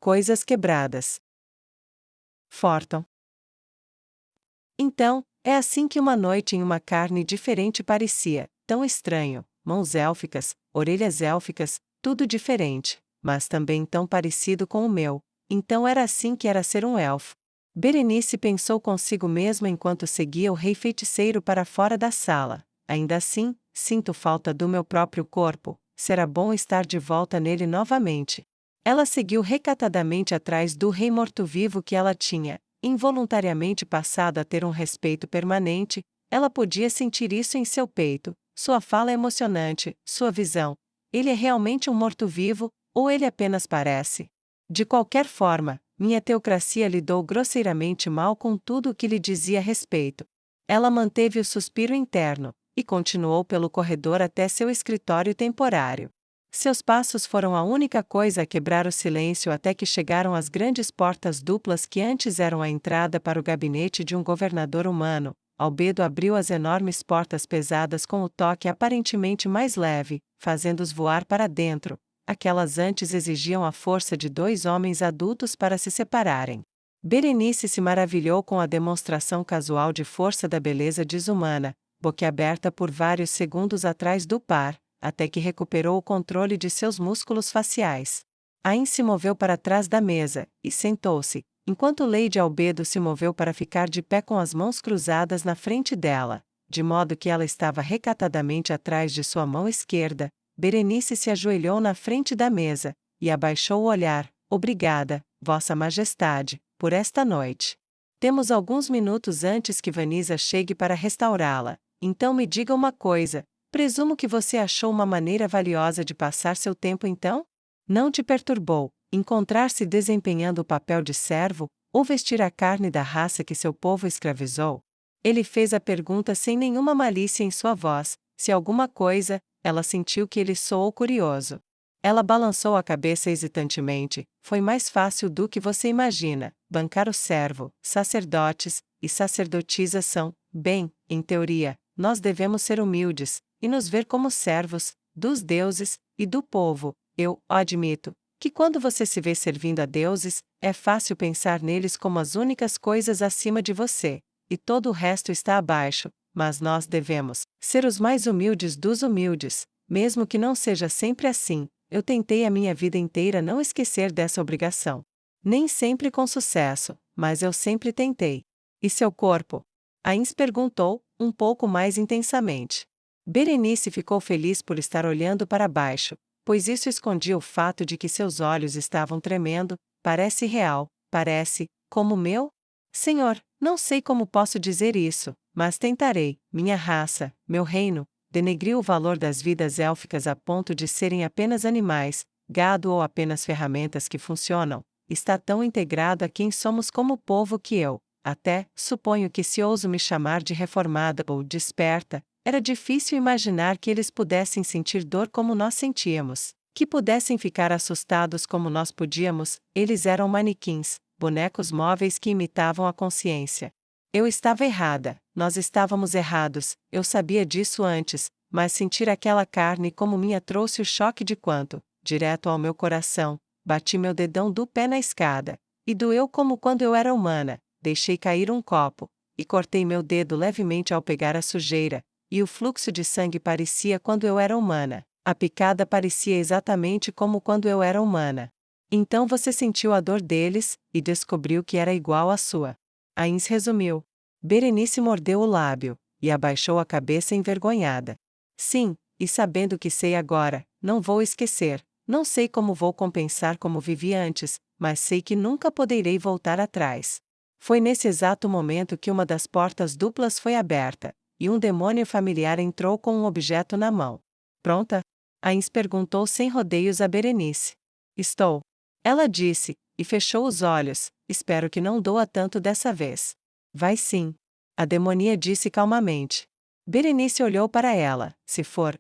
Coisas quebradas. Forton. Então, é assim que uma noite em uma carne diferente parecia, tão estranho, mãos élficas, orelhas élficas, tudo diferente, mas também tão parecido com o meu. Então era assim que era ser um elfo. Berenice pensou consigo mesma enquanto seguia o rei feiticeiro para fora da sala. Ainda assim, sinto falta do meu próprio corpo, será bom estar de volta nele novamente. Ela seguiu recatadamente atrás do rei morto-vivo que ela tinha, involuntariamente passado a ter um respeito permanente. Ela podia sentir isso em seu peito, sua fala emocionante, sua visão. Ele é realmente um morto-vivo, ou ele apenas parece? De qualquer forma, minha teocracia lidou grosseiramente mal com tudo o que lhe dizia a respeito. Ela manteve o suspiro interno, e continuou pelo corredor até seu escritório temporário. Seus passos foram a única coisa a quebrar o silêncio até que chegaram às grandes portas duplas que antes eram a entrada para o gabinete de um governador humano. Albedo abriu as enormes portas pesadas com o toque aparentemente mais leve, fazendo-os voar para dentro. Aquelas antes exigiam a força de 2 homens adultos para se separarem. Berenice se maravilhou com a demonstração casual de força da beleza desumana, boquiaberta por vários segundos atrás do par, até que recuperou o controle de seus músculos faciais. Ain se moveu para trás da mesa, e sentou-se, enquanto Lady Albedo se moveu para ficar de pé com as mãos cruzadas na frente dela, de modo que ela estava recatadamente atrás de sua mão esquerda. Berenice se ajoelhou na frente da mesa, e abaixou o olhar. Obrigada, Vossa Majestade, por esta noite. Temos alguns minutos antes que Vanisa chegue para restaurá-la, então me diga uma coisa. Presumo que você achou uma maneira valiosa de passar seu tempo então? Não te perturbou encontrar-se desempenhando o papel de servo, ou vestir a carne da raça que seu povo escravizou? Ele fez a pergunta sem nenhuma malícia em sua voz. Se alguma coisa, ela sentiu que ele soou curioso. Ela balançou a cabeça hesitantemente. Foi mais fácil do que você imagina. Bancar o servo, sacerdotes e sacerdotisas são, bem, em teoria, nós devemos ser humildes e nos ver como servos dos deuses e do povo. Eu admito que quando você se vê servindo a deuses, é fácil pensar neles como as únicas coisas acima de você, e todo o resto está abaixo, mas nós devemos ser os mais humildes dos humildes, mesmo que não seja sempre assim. Eu tentei a minha vida inteira não esquecer dessa obrigação. Nem sempre com sucesso, mas eu sempre tentei. E seu corpo? Ains perguntou, um pouco mais intensamente. Berenice ficou feliz por estar olhando para baixo, pois isso escondia o fato de que seus olhos estavam tremendo. Parece real, parece, como o meu? Senhor, não sei como posso dizer isso, mas tentarei. Minha raça, meu reino, denegriu o valor das vidas élficas a ponto de serem apenas animais, gado ou apenas ferramentas que funcionam. Está tão integrado a quem somos como povo que eu, até, suponho que se ouso me chamar de reformada ou desperta, era difícil imaginar que eles pudessem sentir dor como nós sentíamos, que pudessem ficar assustados como nós podíamos. Eles eram manequins, bonecos móveis que imitavam a consciência. Eu estava errada, nós estávamos errados, eu sabia disso antes, mas sentir aquela carne como minha trouxe o choque de quanto, direto ao meu coração. Bati meu dedão do pé na escada, e doeu como quando eu era humana. Deixei cair um copo, e cortei meu dedo levemente ao pegar a sujeira, e o fluxo de sangue parecia quando eu era humana. A picada parecia exatamente como quando eu era humana. Então você sentiu a dor deles, e descobriu que era igual à sua. Ains resumiu. Berenice mordeu o lábio, e abaixou a cabeça envergonhada. Sim, e sabendo que sei agora, não vou esquecer. Não sei como vou compensar como vivi antes, mas sei que nunca poderei voltar atrás. Foi nesse exato momento que uma das portas duplas foi aberta, e um demônio familiar entrou com um objeto na mão. Pronta? Ains perguntou sem rodeios a Berenice. Estou. Ela disse, e fechou os olhos. Espero que não doa tanto dessa vez. Vai sim. A demonia disse calmamente. Berenice olhou para ela. Se for,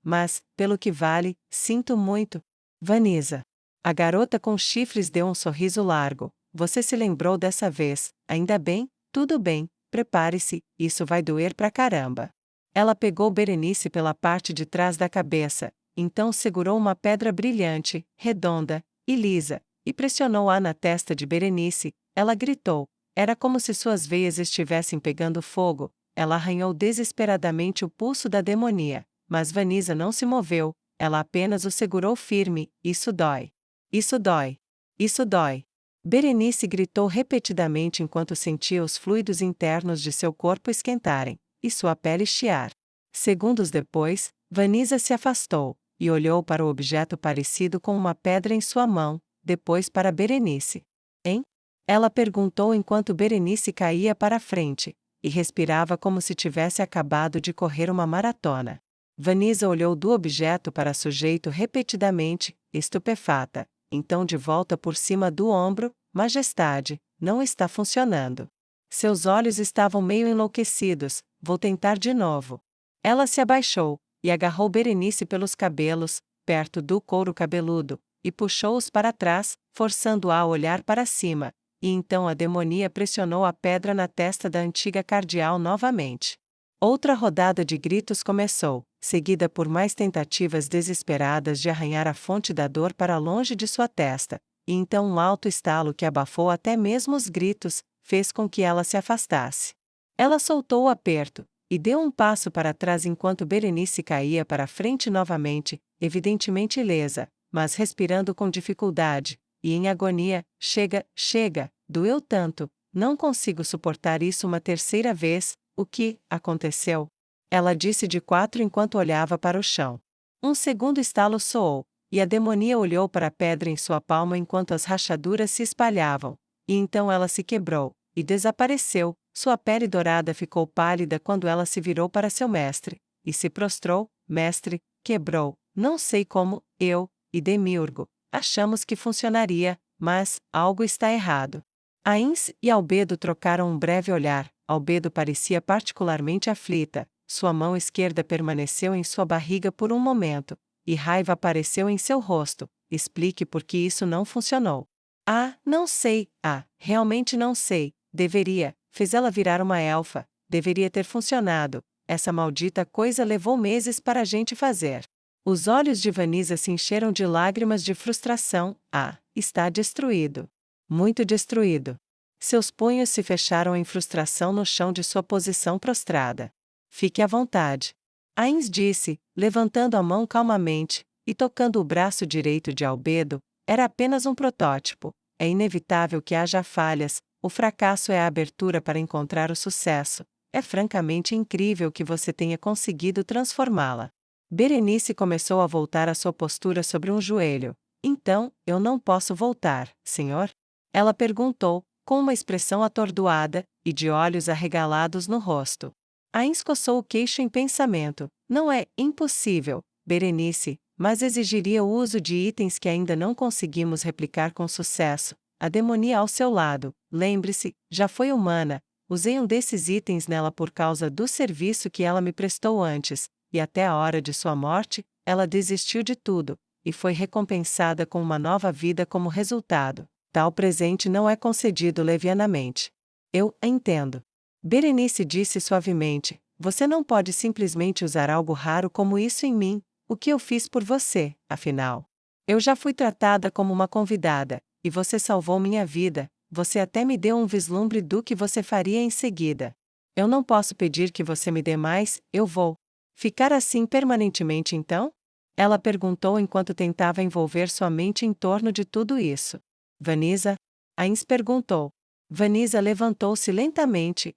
mas, pelo que vale, sinto muito. Vanisa. A garota com chifres deu um sorriso largo. Você se lembrou dessa vez. Ainda bem, tudo bem, prepare-se, isso vai doer pra caramba. Ela pegou Berenice pela parte de trás da cabeça, então segurou uma pedra brilhante, redonda e lisa, e pressionou-a na testa de Berenice. Ela gritou. Era como se suas veias estivessem pegando fogo. Ela arranhou desesperadamente o pulso da demonia, mas Vanisa não se moveu, ela apenas o segurou firme. Isso dói. Isso dói. Isso dói. Berenice gritou repetidamente enquanto sentia os fluidos internos de seu corpo esquentarem, e sua pele chiar. Segundos depois, Vanisa se afastou, e olhou para o objeto parecido com uma pedra em sua mão, depois para Berenice. Hein? Ela perguntou enquanto Berenice caía para a frente, e respirava como se tivesse acabado de correr uma maratona. Vanisa olhou do objeto para sujeito repetidamente, estupefata, então de volta por cima do ombro. Majestade, não está funcionando. Seus olhos estavam meio enlouquecidos. Vou tentar de novo. Ela se abaixou, e agarrou Berenice pelos cabelos, perto do couro cabeludo, e puxou-os para trás, forçando-a a olhar para cima, e então a demonia pressionou a pedra na testa da antiga cardeal novamente. Outra rodada de gritos começou, seguida por mais tentativas desesperadas de arranhar a fonte da dor para longe de sua testa, e então um alto estalo que abafou até mesmo os gritos, fez com que ela se afastasse. Ela soltou o aperto, e deu um passo para trás enquanto Berenice caía para a frente novamente, evidentemente ilesa, mas respirando com dificuldade, e em agonia. Chega, chega, doeu tanto, não consigo suportar isso uma terceira vez. O que aconteceu? Ela disse de quatro enquanto olhava para o chão. Um segundo estalo soou, e a demonia olhou para a pedra em sua palma enquanto as rachaduras se espalhavam, e então ela se quebrou, e desapareceu. Sua pele dourada ficou pálida quando ela se virou para seu mestre, e se prostrou. Mestre, quebrou, não sei como, eu e Demiurgo achamos que funcionaria, mas algo está errado. Ains e Albedo trocaram um breve olhar. Albedo parecia particularmente aflita, sua mão esquerda permaneceu em sua barriga por um momento, e raiva apareceu em seu rosto. Explique por que isso não funcionou. Ah, não sei, realmente não sei, deveria, fez ela virar uma elfa, deveria ter funcionado, essa maldita coisa levou meses para a gente fazer. Os olhos de Vanisa se encheram de lágrimas de frustração. Está destruído. Muito destruído. Seus punhos se fecharam em frustração no chão de sua posição prostrada. Fique à vontade. Ains disse, levantando a mão calmamente, e tocando o braço direito de Albedo. Era apenas um protótipo. É inevitável que haja falhas, o fracasso é a abertura para encontrar o sucesso. É francamente incrível que você tenha conseguido transformá-la. Berenice começou a voltar à sua postura sobre um joelho. Então, eu não posso voltar, senhor? Ela perguntou, com uma expressão atordoada, e de olhos arregalados no rosto. Ains coçou o queixo em pensamento. Não é impossível, Berenice, mas exigiria o uso de itens que ainda não conseguimos replicar com sucesso. A demonia ao seu lado, lembre-se, já foi humana. Usei um desses itens nela por causa do serviço que ela me prestou antes, e até a hora de sua morte, ela desistiu de tudo, e foi recompensada com uma nova vida como resultado. Tal presente não é concedido levianamente. Eu entendo. Berenice disse suavemente, você não pode simplesmente usar algo raro como isso em mim. O que eu fiz por você, afinal? Eu já fui tratada como uma convidada, e você salvou minha vida, você até me deu um vislumbre do que você faria em seguida. Eu não posso pedir que você me dê mais, eu vou ficar assim permanentemente então? Ela perguntou enquanto tentava envolver sua mente em torno de tudo isso. Vanisa? Ains perguntou. Vanisa levantou-se lentamente.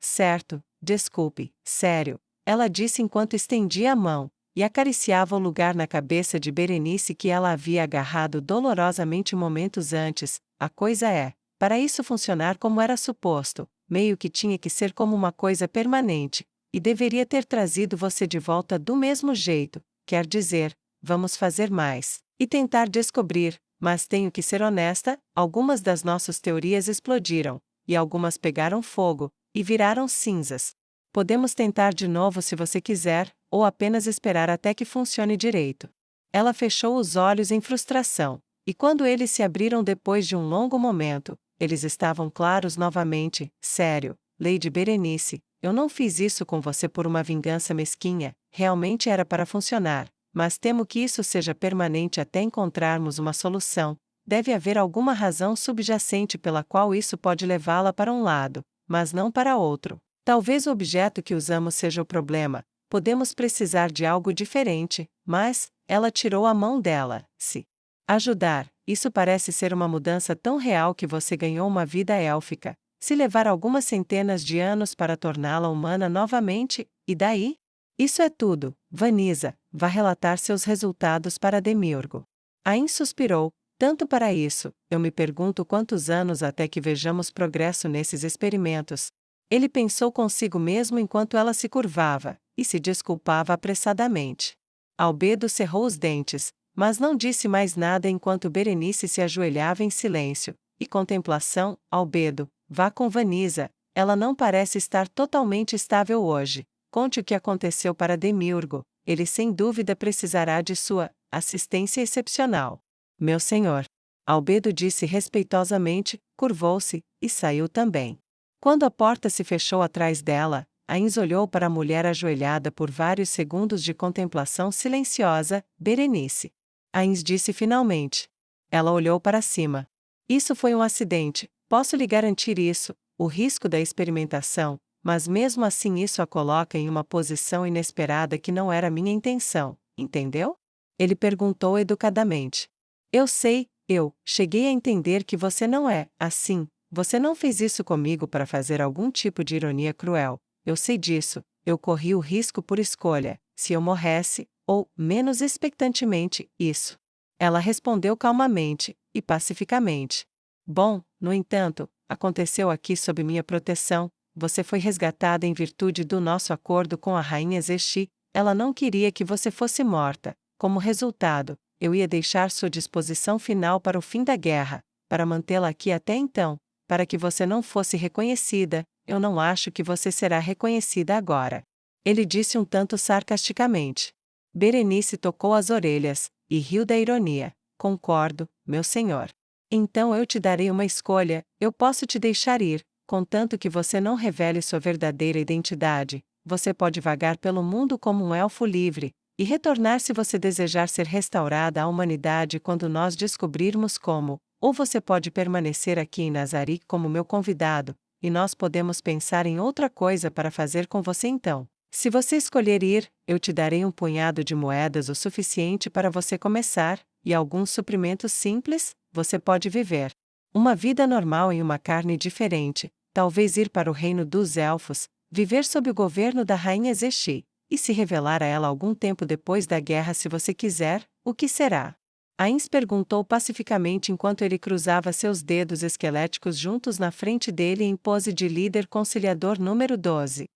Certo, desculpe, sério. Ela disse enquanto estendia a mão, e acariciava o lugar na cabeça de Berenice que ela havia agarrado dolorosamente momentos antes. A coisa é, para isso funcionar como era suposto, meio que tinha que ser como uma coisa permanente, e deveria ter trazido você de volta do mesmo jeito, quer dizer, vamos fazer mais, e tentar descobrir. Mas tenho que ser honesta, algumas das nossas teorias explodiram, e algumas pegaram fogo, e viraram cinzas. Podemos tentar de novo se você quiser, ou apenas esperar até que funcione direito. Ela fechou os olhos em frustração, e quando eles se abriram depois de um longo momento, eles estavam claros novamente. Sério, Lady Berenice, eu não fiz isso com você por uma vingança mesquinha, realmente era para funcionar. Mas temo que isso seja permanente até encontrarmos uma solução. deve haver alguma razão subjacente pela qual isso pode levá-la para um lado, mas não para outro. Talvez o objeto que usamos seja o problema, podemos precisar de algo diferente, mas ela tirou a mão dela. Se ajudar, isso parece ser uma mudança tão real que você ganhou uma vida élfica. Se levar algumas centenas de anos para torná-la humana novamente, e daí? Isso é tudo, Vanisa, vá relatar seus resultados para Demiurgo. Ain suspirou, tanto para isso, eu me pergunto quantos anos até que vejamos progresso nesses experimentos. Ele pensou consigo mesmo enquanto ela se curvava, e se desculpava apressadamente. Albedo cerrou os dentes, mas não disse mais nada enquanto Berenice se ajoelhava em silêncio. E contemplação, Albedo, vá com Vanisa, ela não parece estar totalmente estável hoje. Conte o que aconteceu para Demiurgo, ele sem dúvida precisará de sua assistência excepcional. Meu senhor. Albedo disse respeitosamente, curvou-se, e saiu também. Quando a porta se fechou atrás dela, Ains olhou para a mulher ajoelhada por vários segundos de contemplação silenciosa. Berenice. Ains disse finalmente. Ela olhou para cima. Isso foi um acidente, posso lhe garantir isso, o risco da experimentação, mas mesmo assim isso a coloca em uma posição inesperada que não era minha intenção, entendeu? Ele perguntou educadamente. Eu sei, eu cheguei a entender que você não é assim, você não fez isso comigo para fazer algum tipo de ironia cruel, eu sei disso, eu corri o risco por escolha, se eu morresse, ou, menos expectantemente, isso. Ela respondeu calmamente, e pacificamente. Bom, no entanto, aconteceu aqui sob minha proteção, você foi resgatada em virtude do nosso acordo com a rainha Zexi, ela não queria que você fosse morta, como resultado, eu ia deixar sua disposição final para o fim da guerra, para mantê-la aqui até então, para que você não fosse reconhecida, eu não acho que você será reconhecida agora. Ele disse um tanto sarcasticamente. Berenice tocou as orelhas, e riu da ironia. Concordo, meu senhor. Então eu te darei uma escolha, eu posso te deixar ir, contanto que você não revele sua verdadeira identidade, você pode vagar pelo mundo como um elfo livre, e retornar se você desejar ser restaurada à humanidade quando nós descobrirmos como, ou você pode permanecer aqui em Nazarick como meu convidado, e nós podemos pensar em outra coisa para fazer com você então. Se você escolher ir, eu te darei um punhado de moedas o suficiente para você começar, e alguns suprimentos simples, você pode viver uma vida normal em uma carne diferente, talvez ir para o reino dos elfos, viver sob o governo da rainha Zexi, e se revelar a ela algum tempo depois da guerra se você quiser, o que será? Ains perguntou pacificamente enquanto ele cruzava seus dedos esqueléticos juntos na frente dele em pose de líder conciliador número 12.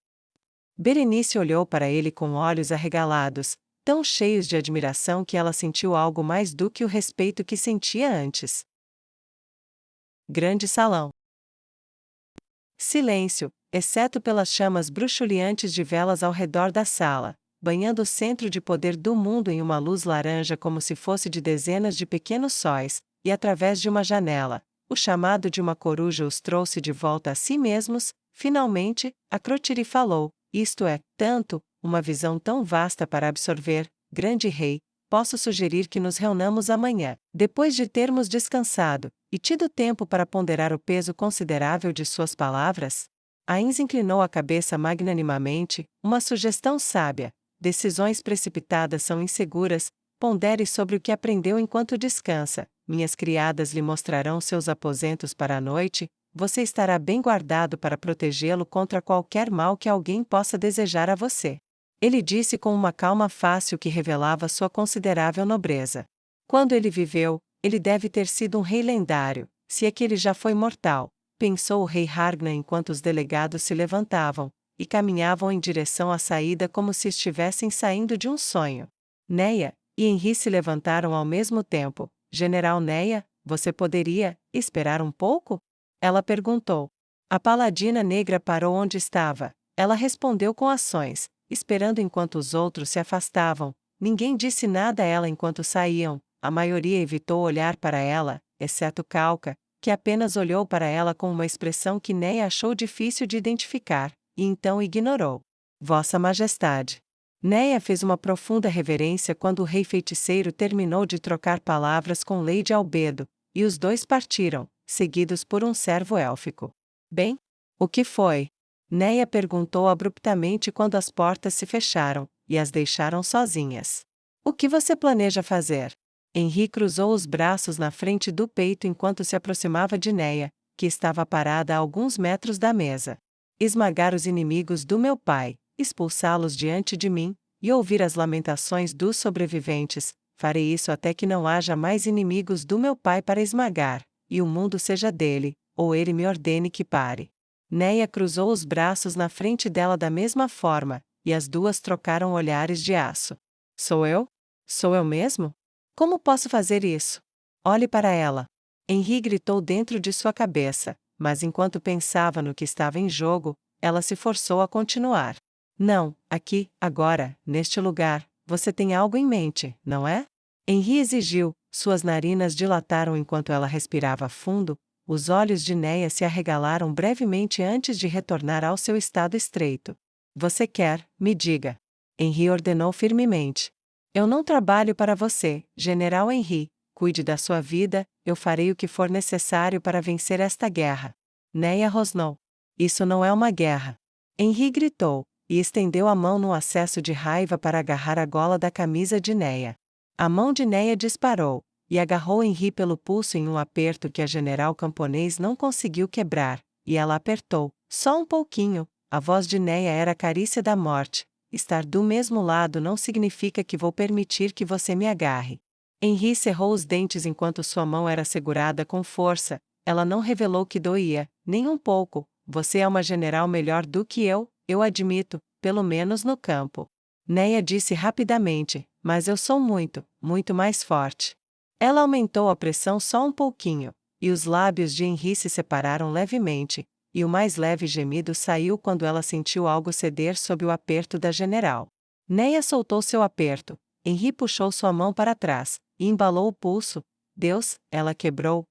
Berenice olhou para ele com olhos arregalados, tão cheios de admiração que ela sentiu algo mais do que o respeito que sentia antes. Grande salão. Silêncio, exceto pelas chamas bruxuleantes de velas ao redor da sala, banhando o centro de poder do mundo em uma luz laranja como se fosse de dezenas de pequenos sóis, e através de uma janela, o chamado de uma coruja os trouxe de volta a si mesmos. Finalmente, a Crotiri falou, isto é, tanto, uma visão tão vasta para absorver, grande rei, posso sugerir que nos reunamos amanhã, depois de termos descansado, e tido tempo para ponderar o peso considerável de suas palavras? Ains inclinou a cabeça magnanimamente, uma sugestão sábia. Decisões precipitadas são inseguras, pondere sobre o que aprendeu enquanto descansa, minhas criadas lhe mostrarão seus aposentos para a noite, você estará bem guardado para protegê-lo contra qualquer mal que alguém possa desejar a você. Ele disse com uma calma fácil que revelava sua considerável nobreza. Quando ele viveu, ele deve ter sido um rei lendário, se é que ele já foi mortal, pensou o rei Hargna enquanto os delegados se levantavam, e caminhavam em direção à saída como se estivessem saindo de um sonho. Neia e Henri se levantaram ao mesmo tempo. General Neia, você poderia esperar um pouco? Ela perguntou. A paladina negra parou onde estava. Ela respondeu com ações, esperando enquanto os outros se afastavam. Ninguém disse nada a ela enquanto saíam. A maioria evitou olhar para ela, exceto Calca, que apenas olhou para ela com uma expressão que Neia achou difícil de identificar, e então ignorou. Vossa Majestade. Neia fez uma profunda reverência quando o rei feiticeiro terminou de trocar palavras com Lady Albedo, e os dois partiram, seguidos por um servo élfico. Bem? O que foi? Neia perguntou abruptamente quando as portas se fecharam, e as deixaram sozinhas. O que você planeja fazer? Henri cruzou os braços na frente do peito enquanto se aproximava de Neia, que estava parada a alguns metros da mesa. Esmagar os inimigos do meu pai, expulsá-los diante de mim, e ouvir as lamentações dos sobreviventes. Farei isso até que não haja mais inimigos do meu pai para esmagar, e o mundo seja dele, ou ele me ordene que pare. Neia cruzou os braços na frente dela da mesma forma, e as duas trocaram olhares de aço. Sou eu? Sou eu mesmo? Como posso fazer isso? Olhe para ela. Henri gritou dentro de sua cabeça, mas enquanto pensava no que estava em jogo, ela se forçou a continuar. Não, aqui, agora, neste lugar, você tem algo em mente, não é? Henri exigiu, suas narinas dilataram enquanto ela respirava fundo, os olhos de Neia se arregalaram brevemente antes de retornar ao seu estado estreito. Você quer, me diga. Henri ordenou firmemente. Eu não trabalho para você, General Henri. Cuide da sua vida, eu farei o que for necessário para vencer esta guerra. Neia rosnou. Isso não é uma guerra. Henri gritou, e estendeu a mão num acesso de raiva para agarrar a gola da camisa de Neia. A mão de Neia disparou, e agarrou Henri pelo pulso em um aperto que a general camponês não conseguiu quebrar, e ela apertou, só um pouquinho. A voz de Neia era a carícia da morte. Estar do mesmo lado não significa que vou permitir que você me agarre. Henri cerrou os dentes enquanto sua mão era segurada com força. Ela não revelou que doía, nem um pouco. Você é uma general melhor do que eu admito, pelo menos no campo. Neia disse rapidamente, mas eu sou muito, muito mais forte. Ela aumentou a pressão só um pouquinho, e os lábios de Henri se separaram levemente, e o mais leve gemido saiu quando ela sentiu algo ceder sob o aperto da general. Neia soltou seu aperto. Henri puxou sua mão para trás, e embalou o pulso. Deus, ela quebrou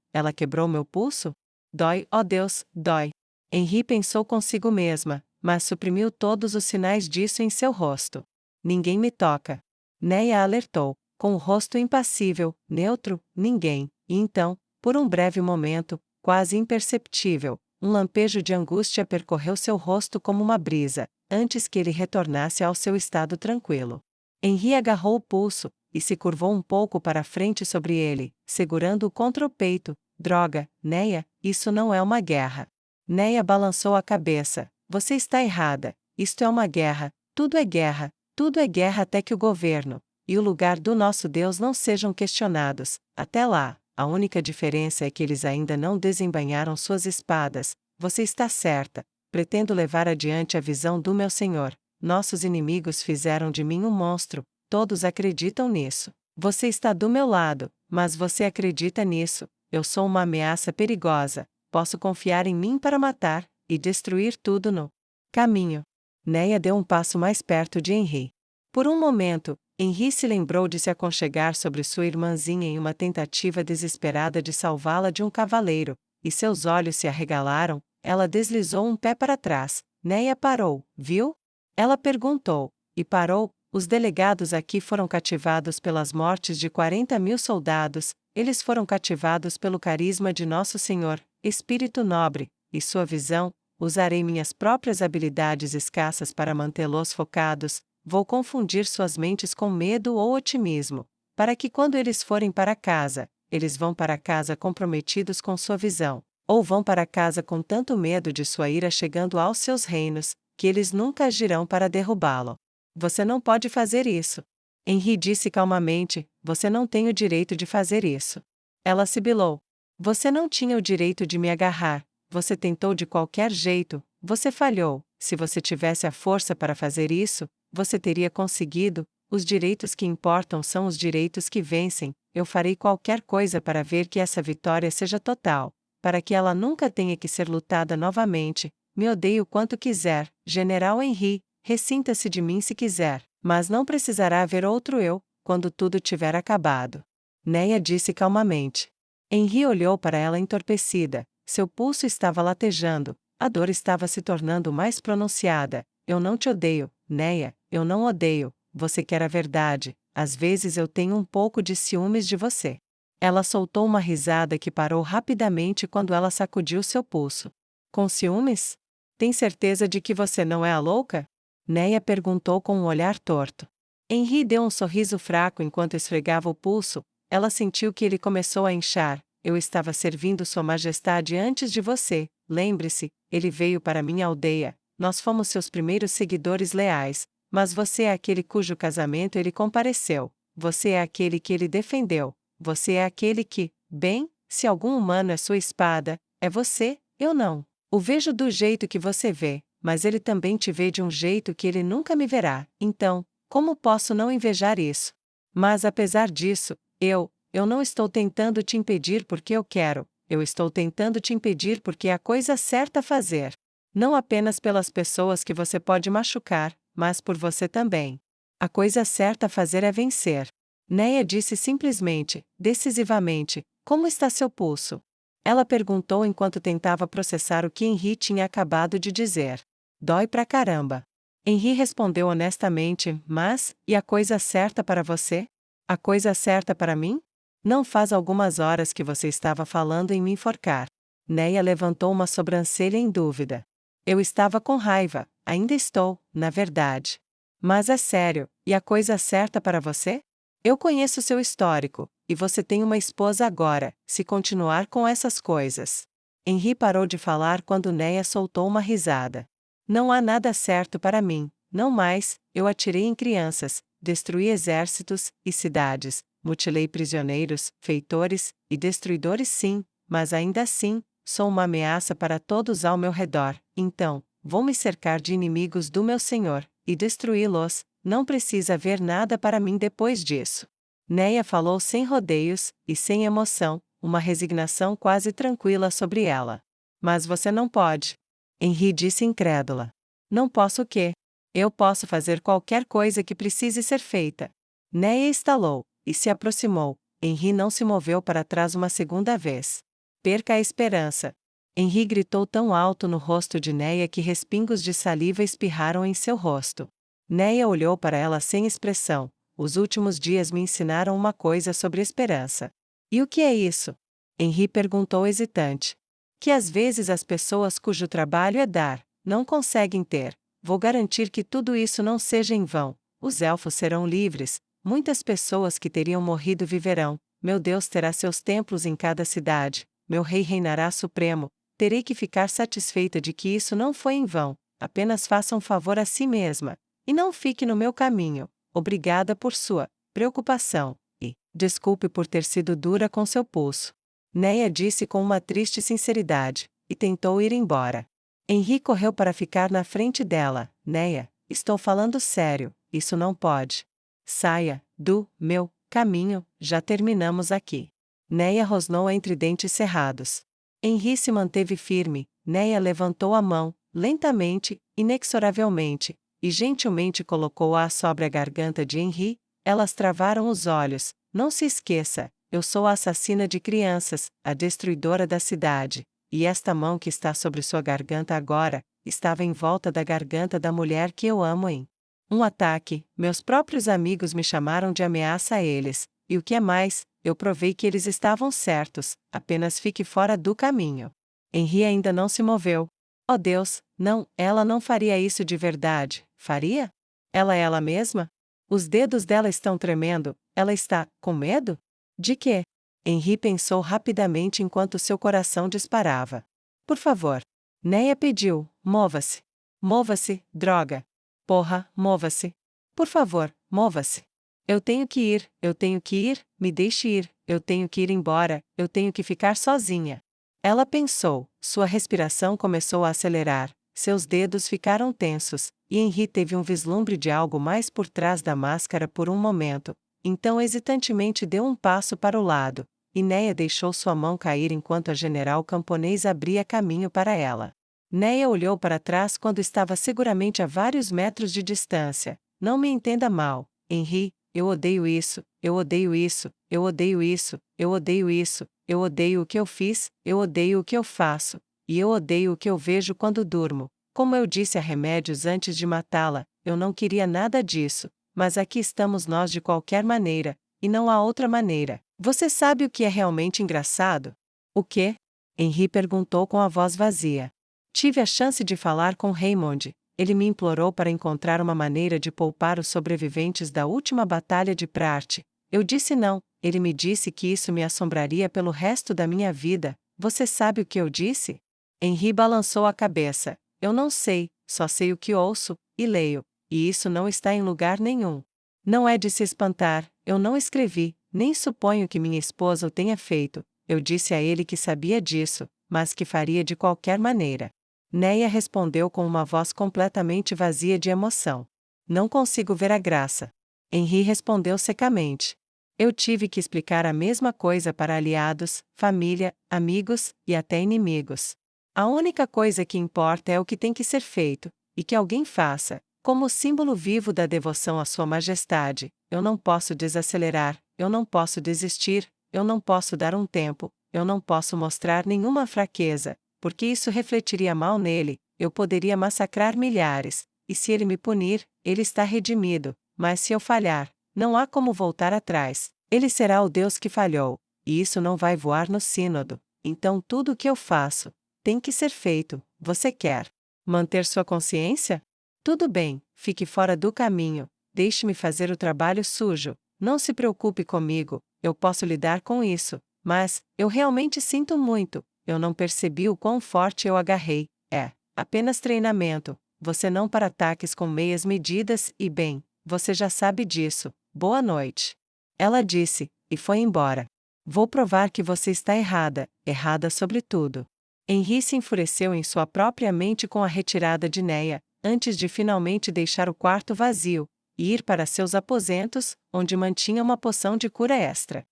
meu pulso? Dói, ó Deus, dói. Henri pensou consigo mesma, mas suprimiu todos os sinais disso em seu rosto. Ninguém me toca. Neia alertou, com o rosto impassível, neutro, ninguém, e então, por um breve momento, quase imperceptível, um lampejo de angústia percorreu seu rosto como uma brisa, antes que ele retornasse ao seu estado tranquilo. Henri agarrou o pulso, e se curvou um pouco para frente sobre ele, segurando-o contra o peito. Droga, Neia, isso não é uma guerra. Neia balançou a cabeça. Você está errada, isto é uma guerra, tudo é guerra até que o governo e o lugar do nosso Deus não sejam questionados. Até lá, a única diferença é que eles ainda não desembainharam suas espadas. Você está certa, pretendo levar adiante a visão do meu Senhor. Nossos inimigos fizeram de mim um monstro, todos acreditam nisso. Você está do meu lado, mas você acredita nisso. Eu sou uma ameaça perigosa, posso confiar em mim para matar e destruir tudo no caminho. Neia deu um passo mais perto de Henri. Por um momento, Henri se lembrou de se aconchegar sobre sua irmãzinha em uma tentativa desesperada de salvá-la de um cavaleiro, e seus olhos se arregalaram. Ela deslizou um pé para trás. Neia parou, viu? Ela perguntou, e parou. Os delegados aqui foram cativados pelas mortes de 40.000 soldados, eles foram cativados pelo carisma de Nosso Senhor, Espírito Nobre, e sua visão. Usarei minhas próprias habilidades escassas para mantê-los focados. Vou confundir suas mentes com medo ou otimismo, para que quando eles forem para casa, eles vão para casa comprometidos com sua visão, ou vão para casa com tanto medo de sua ira chegando aos seus reinos, que eles nunca agirão para derrubá-lo. Você não pode fazer isso. Henri disse calmamente, você não tem o direito de fazer isso. Ela sibilou. Você não tinha o direito de me agarrar, você tentou de qualquer jeito, você falhou. Se você tivesse a força para fazer isso, você teria conseguido. Os direitos que importam são os direitos que vencem. Eu farei qualquer coisa para ver que essa vitória seja total, para que ela nunca tenha que ser lutada novamente. Me odeie o quanto quiser, General Henri, ressinta-se de mim se quiser, mas não precisará haver outro eu, quando tudo tiver acabado. Neia disse calmamente. Henri olhou para ela entorpecida, seu pulso estava latejando, a dor estava se tornando mais pronunciada. Eu não te odeio, Neia, eu não odeio, você quer a verdade, às vezes eu tenho um pouco de ciúmes de você. Ela soltou uma risada que parou rapidamente quando ela sacudiu seu pulso. Com ciúmes? Tem certeza de que você não é a louca? Neia perguntou com um olhar torto. Henri deu um sorriso fraco enquanto esfregava o pulso. Ela sentiu que ele começou a inchar. Eu estava servindo Sua Majestade antes de você. Lembre-se, ele veio para minha aldeia. Nós fomos seus primeiros seguidores leais. Mas você é aquele cujo casamento ele compareceu. Você é aquele que ele defendeu. Você é aquele que, bem, se algum humano é sua espada, é você, eu não. O vejo do jeito que você vê, mas ele também te vê de um jeito que ele nunca me verá. Então, como posso não invejar isso? Mas apesar disso, eu não estou tentando te impedir porque eu quero, eu estou tentando te impedir porque é a coisa certa a fazer. Não apenas pelas pessoas que você pode machucar, mas por você também. A coisa certa a fazer é vencer. Neia disse simplesmente, decisivamente, como está seu pulso? Ela perguntou enquanto tentava processar o que Henri tinha acabado de dizer. Dói pra caramba. Henri respondeu honestamente, mas, e a coisa certa para você? A coisa certa para mim? Não faz algumas horas que você estava falando em me enforcar. Neia levantou uma sobrancelha em dúvida. Eu estava com raiva, ainda estou, na verdade. Mas é sério, e a coisa certa para você? Eu conheço seu histórico, e você tem uma esposa agora, se continuar com essas coisas. Henri parou de falar quando Neia soltou uma risada. Não há nada certo para mim, não mais, eu atirei em crianças, destruí exércitos e cidades, mutilei prisioneiros, feitores e destruidores sim, mas ainda assim, sou uma ameaça para todos ao meu redor, então, vou me cercar de inimigos do meu Senhor, e destruí-los. Não precisa haver nada para mim depois disso. Neia falou sem rodeios, e sem emoção, uma resignação quase tranquila sobre ela. Mas você não pode. Henri disse incrédula. Não posso o quê? Eu posso fazer qualquer coisa que precise ser feita. Neia estalou, e se aproximou. Henri não se moveu para trás uma segunda vez. Perca a esperança. Henri gritou tão alto no rosto de Neia que respingos de saliva espirraram em seu rosto. Neia olhou para ela sem expressão. Os últimos dias me ensinaram uma coisa sobre esperança. E o que é isso? Henri perguntou hesitante. Que às vezes as pessoas cujo trabalho é dar, não conseguem ter. Vou garantir que tudo isso não seja em vão. Os elfos serão livres, muitas pessoas que teriam morrido viverão. Meu Deus terá seus templos em cada cidade. Meu rei reinará supremo. Terei que ficar satisfeita de que isso não foi em vão. Apenas faça um favor a si mesma. E não fique no meu caminho. Obrigada por sua preocupação. E desculpe por ter sido dura com seu pulso. Neia disse com uma triste sinceridade, e tentou ir embora. Henri correu para ficar na frente dela. Neia, estou falando sério, isso não pode. Saia do meu caminho, já terminamos aqui. Neia rosnou entre dentes cerrados. Henri se manteve firme. Neia levantou a mão, lentamente, inexoravelmente, e gentilmente colocou-a sobre a garganta de Henri. Elas travaram os olhos. Não se esqueça, eu sou a assassina de crianças, a destruidora da cidade, e esta mão que está sobre sua garganta agora, estava em volta da garganta da mulher que eu amo em um ataque. Meus próprios amigos me chamaram de ameaça a eles, e o que é mais, eu provei que eles estavam certos, apenas fique fora do caminho. Henri ainda não se moveu. Oh Deus, não, ela não faria isso de verdade, faria? Ela é ela mesma? Os dedos dela estão tremendo, ela está com medo? De quê? Henri pensou rapidamente enquanto seu coração disparava. Por favor. Neia pediu, mova-se. Mova-se, droga. Porra, mova-se. Por favor, mova-se. Eu tenho que ir, me deixe ir, eu tenho que ir embora, eu tenho que ficar sozinha. Ela pensou, sua respiração começou a acelerar, seus dedos ficaram tensos, e Henri teve um vislumbre de algo mais por trás da máscara por um momento, então hesitantemente deu um passo para o lado, e Neia deixou sua mão cair enquanto a general camponês abria caminho para ela. Neia olhou para trás quando estava seguramente a vários metros de distância. Não me entenda mal, Henri, eu odeio isso, eu odeio isso, eu odeio isso, eu odeio isso, eu odeio o que eu fiz, eu odeio o que eu faço, e eu odeio o que eu vejo quando durmo. Como eu disse a Remédios antes de matá-la, eu não queria nada disso, mas aqui estamos nós de qualquer maneira, e não há outra maneira. Você sabe o que é realmente engraçado? O quê? Henry perguntou com a voz vazia. Tive a chance de falar com Raymond. Ele me implorou para encontrar uma maneira de poupar os sobreviventes da última batalha de Prart. Eu disse não. Ele me disse que isso me assombraria pelo resto da minha vida. Você sabe o que eu disse? Henry balançou a cabeça. Eu não sei, só sei o que ouço e leio, e isso não está em lugar nenhum. Não é de se espantar, eu não escrevi, nem suponho que minha esposa o tenha feito. Eu disse a ele que sabia disso, mas que faria de qualquer maneira. Neia respondeu com uma voz completamente vazia de emoção. Não consigo ver a graça. Henry respondeu secamente. Eu tive que explicar a mesma coisa para aliados, família, amigos e até inimigos. A única coisa que importa é o que tem que ser feito, e que alguém faça, como símbolo vivo da devoção à Sua Majestade. Eu não posso desacelerar, eu não posso desistir, eu não posso dar um tempo, eu não posso mostrar nenhuma fraqueza, porque isso refletiria mal nele. Eu poderia massacrar milhares, e se ele me punir, ele está redimido, mas se eu falhar, não há como voltar atrás. Ele será o Deus que falhou, e isso não vai voar no sínodo. Então tudo o que eu faço tem que ser feito. Você quer manter sua consciência? Tudo bem, fique fora do caminho, deixe-me fazer o trabalho sujo. Não se preocupe comigo, eu posso lidar com isso, mas eu realmente sinto muito. Eu não percebi o quão forte eu agarrei. É apenas treinamento. Você não para ataques com meias medidas e bem, você já sabe disso. Boa noite. Ela disse, e foi embora. Vou provar que você está errada, errada sobre tudo. Henry se enfureceu em sua própria mente com a retirada de Neia, antes de finalmente deixar o quarto vazio, e ir para seus aposentos, onde mantinha uma poção de cura extra.